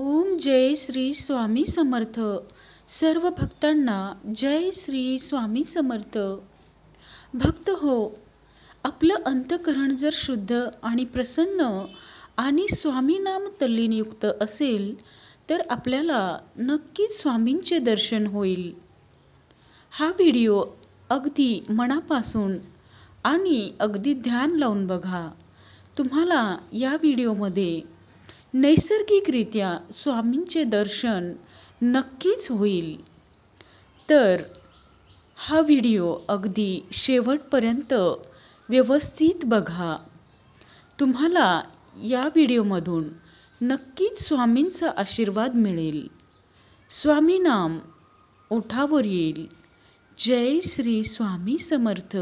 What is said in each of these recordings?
ओम जय श्री स्वामी समर्थ। सर्व भक्तांना जय श्री स्वामी समर्थ। भक्त हो, आपलं अंतःकरण जर शुद्ध आणि प्रसन्न आणि स्वामी नाम तल्लीनयुक्त असेल तर आपल्याला नक्कीच स्वामींचे दर्शन होईल। हा व्हिडिओ अगदी मनापासून आणि अगदी ध्यान लावून बघा। तुम्हाला या व्हिडिओमध्ये नैसर्गिकरित्या स्वामींचे दर्शन नक्कीच होईल। तर हा व्हिडिओ अगदी शेवटपर्यंत व्यवस्थित बघा। तुम्हाला या व्हिडिओमधून नक्कीच स्वामींचा आशीर्वाद मिळेल। स्वामी नाम ओठावर येईल। जय श्री स्वामी समर्थ।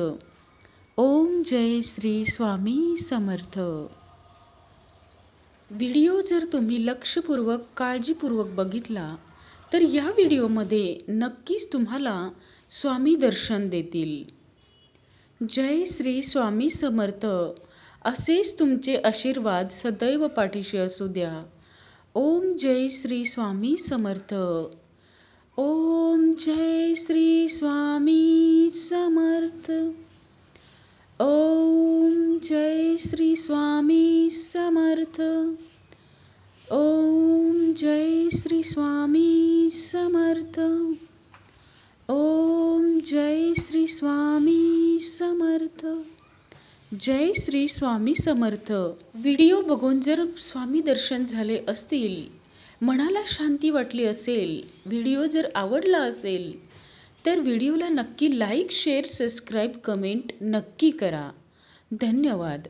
ओम जय श्री स्वामी समर्थ। व्हिडिओ जर तुम्ही लक्षपूर्वक काळजीपूर्वक बघितला तर या व्हिडिओमध्ये नक्कीच तुम्हाला स्वामी दर्शन देतील। जय श्री स्वामी समर्थ। असेच तुमचे आशीर्वाद सदैव पाठीशी असू द्या। ओम जय श्री स्वामी समर्थ। ओम जय श्री स्वामी समर्थ। ओम जय श्री स्वामी समर्थ। ओम जय श्री स्वामी समर्थ। ओम जय श्री स्वामी समर्थ। जय श्री स्वामी समर्थ। व्हिडिओ बघून जर स्वामी दर्शन झाले असतील, मनाला शांती वाटली असेल, व्हिडिओ जर आवडला असेल तर व्हिडिओला नक्की लाईक, शेअर, सबस्क्राईब, कमेंट नक्की करा। धन्यवाद।